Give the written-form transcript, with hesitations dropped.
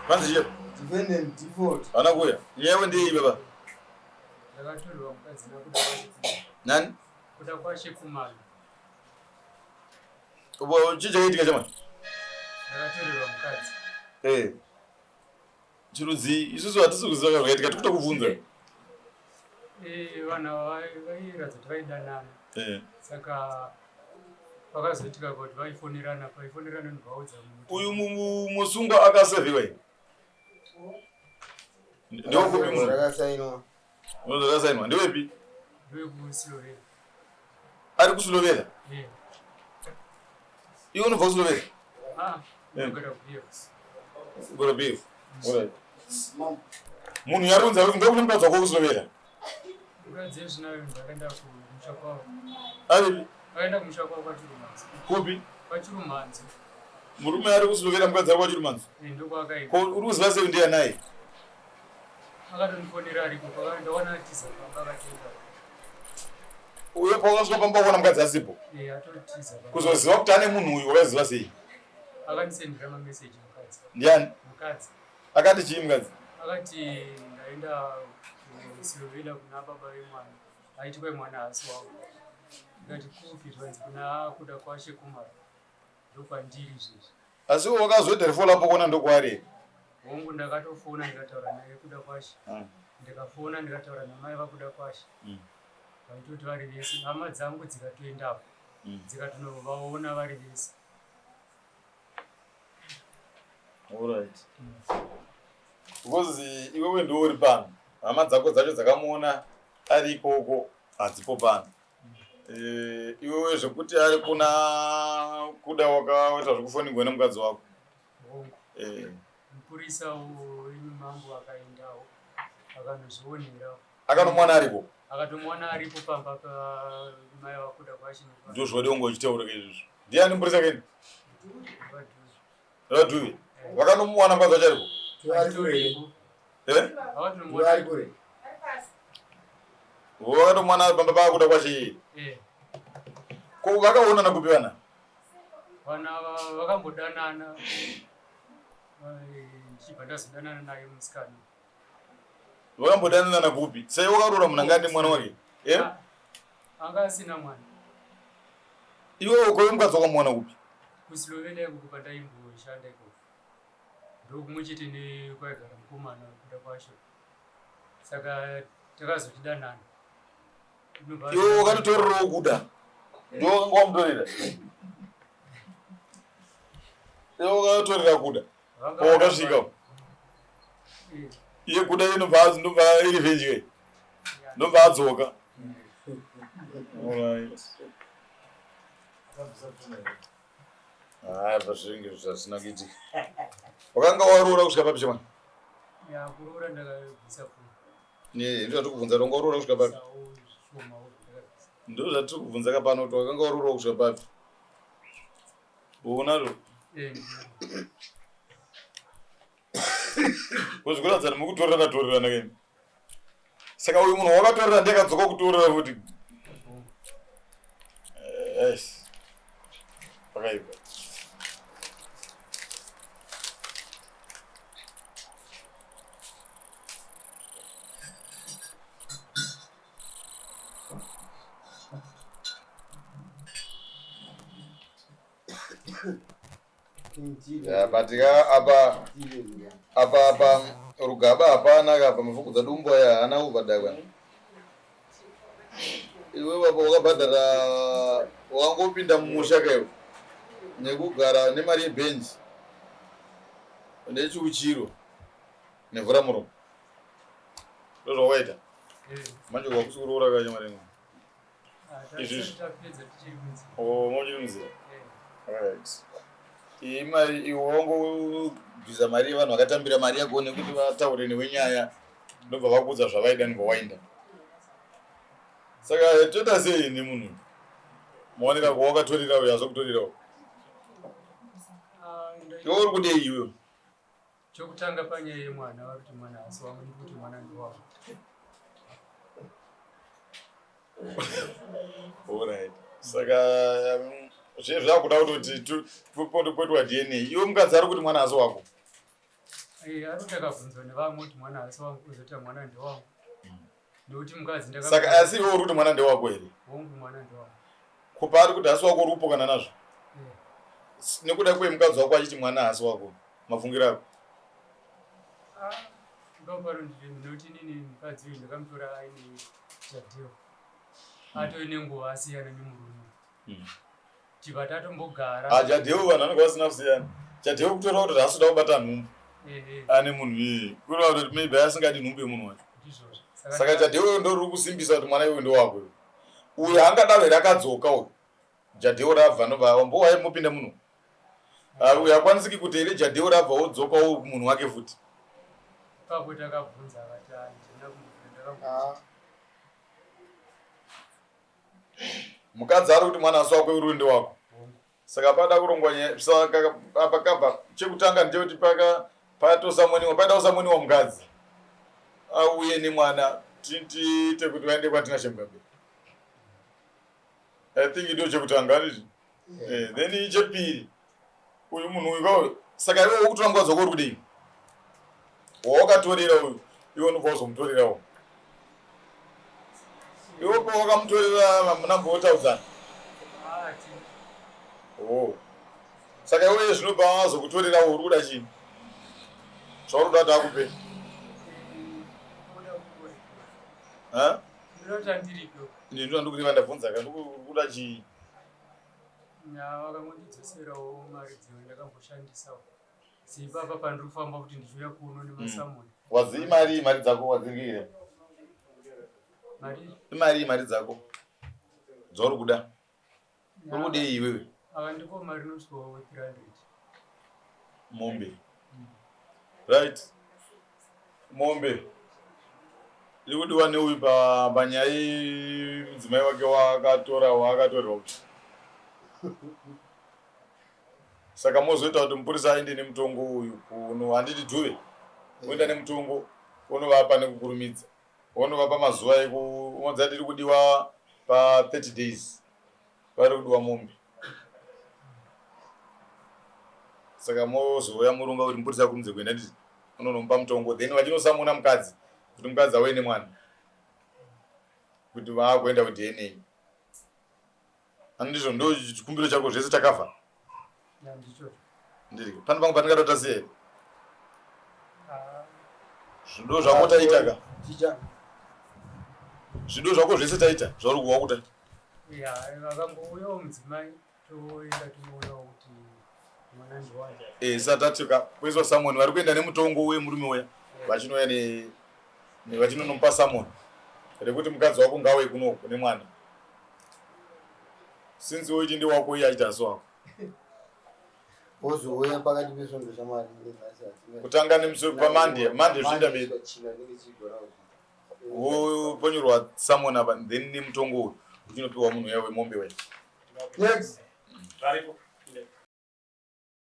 Kwanzi je? Defendant default. Anakuya. Yewe ndiye baba. Ndakatolwa mukadzi nakuda Nani? kuda kwashe kumana. Ubo chichayitika chamani. Ndakatolwa mukadzi. Chiruzi isusu hatisukuziva zvakaitika tikuta kubvunza. Vana vairatidza kuti vaidanana. Saka vakazoitika kuti vaifonerana ndikaudza munhu. Uyu musungwa akasevhiwa. Ndio kupi munhu Zvakasainwa. munhu zvakasainwa ndewepi? NdewekuSlovenia. Ari kuSlovenia? Iwe unobva kuSlovenia? Ndinogara kuBF. Ugara kuBF. Alright. Munhu yarunza kuti ndokune mukadzi wako kuSlovenia. Mukadzi ezvinayo ndakaenda kumusha kwavo. Aripi? Akaenda kumusha kwavo kwaChirumanzi. Kupi? kwaChirumanzi. Murume ari kuSlovenia mukadzi ari kwaChirumanzi? Ndokwakaenda. Ko uri kuziva sei ndiye naye? Akatondifonera ariko ndawana tiza pamba akatenga. Uyo pakasvika pamba kuona mukadzi asipo? Atotiza. Kuzoziva kuti ane munhu uyu wakaziva sei? Akandisendera mameseji mukadzi. Ndiani? Mukadzi. Akati chii mukadzi? Akati ndaenda kuSlovenia kuna baba vemwana. Aiti kwai mwana haasi wangu. Ndikati kupi twanzi kuna kuda kwashe kumara. Ndokwandiri izvezvi. Asi wakazotelefona apo kuona ndokwari. Hongu ndakatofona ndikataura naye kuda kwashe. Ndikafona ndikataura namai vakuda kwashe. Vaitoti vari vese. Hama dzangu dzikatoendapo. Dzikatonovaona vari vese. Alright. Because iwewe ndiwe uri pano. Hama dzako dzacho dzakamuona ari ikoko hadzipo pano. Iwewe zvekuti ari kuna kuda wakaita zvekufoningwa nemukadzi wako. Hongu. Mupurisa wemambo akaendawo. Akanozvionerawo. Akanomwana ariko? Akatomwana aripo pamba pamai vakuda kwashe. Ndizvo zvode ungochitaura izvozvo. Ndiani mupurisa keni? Vadhuve. Vakanomuwana mukadzi wacho ariko? Vari kure. Vakatomwana pamba pakuda kwashe. Ko vakaonana kupi vana? Vana vakambodanana. Chibva ndazodanana naye musikana. Vakambodanana kupi? Sai wakaroora munhu anga ane mwana wake? Anga asina mwana. Iwewe kove mukadzi wakamuwana kupi? kuSlovenia iko pandaimboshandako. Ndokumwe chete nekwaigara mukomana kuda kwasho. Saka takazotidanana. Iwewe wakatotorerawo kuda? Ndiwe wanga wamutorera? Iwewe wakatotorera kuda? Wakasvika? Iye kuda inobva iri vhedye? Ndobva adzoka? Alright. Pazvinenge zvasina kuitika. Wakanga waroora kusvika papi chamani? Kuroora ndakabvisa pfumo. Ndizvo zvatiri kubvunza kuti wanga waroora kusvika papi? Ndizvo zvatiri kubvunza kapano kuti wakanga waroora kusvika papi? Unazvo? Kuzvikuratidza mukutorerana keni. Saka uyu munhu wakatorera ndiye akadzoka kutorera futi. Yes. Pakaipa. Patika apa rugaba hapana apa mafukudza dumbo aya haana kubhadharwa. Iwe apa wakabhadhara wakangopinda mumusha kaiwo nekugara nemari yebhenji nechiuchiro nevhura muromo. Ndozvawaita? Manje wakusukuroora kacho marengo. Izvizvi. Mochiri munzira. Alright. Imari iwe wangobvisa mari yevanhu vakatambira mari yako nekuti vataure newe nyaya ndobva vakuudza zvavaida ndobva. Saka toita sei nemunhu maoneka kwawakatorera uyo azokutorerawo? Iwe uri kudei iwewe? Chokutanga panyaya yemwana vari kuti mwana haasi wangu nekuti mwana ndowavo. Alright. Saka zvezvakuda kuti potwa DNA. Iwe mukadzi ari kuti mwana haasi wako? Arikabvunzwa nevamwe kuti mwana asi wangu kuzoti mwana ndewangu. Nokuti mukadzi saka asi iwe uri kuti mwana ndewako here? Wangu mwana ndewangu. Kupa ari kuti hasi wako uri kupokana nazvo? Nekuda kwei mukadzi wako achiti mwana hasi wako mafungiro ako? Ngaparo ndinoti nini mukadzi uyu ndakamutora aine Jadhiyo. Atoine nguva asiyana nemurume. Tibva tatombogara. Jadhiyo vanhu vanenge vasina kusiyana. Jadhiyo kutora kuti hasuda kubata nhumbu. Ane munhu iyi. Kureva kuti maybe asingadi nhumbu yemunhu wacho. Saka Jadhiyo ndo riri kusimbisa kuti mwana iwe ndewako. Uyu hangadaro here akadzoka uyu. Jadhiyo rabva nobva mbowai mupinda munhu. Uyu hakwanisiki kuti here Jadhiyo rabva wodzoka munhu wake futi. Pakuti akabvunza akati ndina kumubvunza. Mukadzi ari kuti mwana hasi wako uri ndewako. Saka pada kurongwa saka apakabva chekutanga ndechekuti patosamoniwa paida kusamoniwa mukadzi auye nemwana tiite kuti vaende kwatina Shemgabe. I think ndo chekutanga nditi. Then chepiri uyu munhu uyu saka iwe ukutora mukadzi wako uri kudini? Wakatorera uyu iwe unobva uzomutorerawo. Iwe wakamutorera munambo wotaudzana. Saka iwe zvinobva wazokutorerawo uri kuda chini? Zvauri kuda kuti akupe? Ini ndo ndikuti vandabvunza kandi uri kuda chii? Vakangondidzoserawo mari dzimwe ndakamboshandisawo. Sipapa pandiri kufamba kuti ndichiuya kuno nemasamoni. Wadzii mari dzako wadzingire? Mari dzako dzauri kuda? Uri kudei iwewe? Ndiko mari inosvikawo 300. Mombe. Right. Mombe. Iri kudiwa neuyu panyaya mudzimai wake wakatorerwa kuti. Saka mozoita kuti mupurisa aende nemutongo uyu kuno handiti dhuve. Uenda nemutongo unovapa nekukurumidza. Unovapa mazuva ekuudza tiri kudiwa pa 30 days. Vari kudiwa mombe. Saka mozouya murunga kuti mupurisa kurumidze kuenda nditi unonomupa mutongo then vachinosamona mukadzi kuti mukadzi auye nemwana kuti vaakuenda kuDNA. Andizvo ndo chikumbiro chako zvese takafa. Ndiri pane pangu patingada tasiya here. Zvido zvako taita ka? Zvido zvako zvese taita zvauri kuwa kuta? Vakambouyawo mudzimai toenda tomoonawo kuti mwana ndiwaje. Satatika poiswa Samoni vari kuenda nemutongo wemurume uya vachinouya vachinonomupa Samoni rekuti mukadzi wako ngauye kunoko nemwana. Since uiti ndi wako iye aita hasi wako. Ozouya pakati pesvondo shamwari kutanga nemusi pamande zvinda mberi. Woponyorwa Samoni apa then nemutongo uyu uchinopiwa munhu uya wemombe uya. Next. Varipo.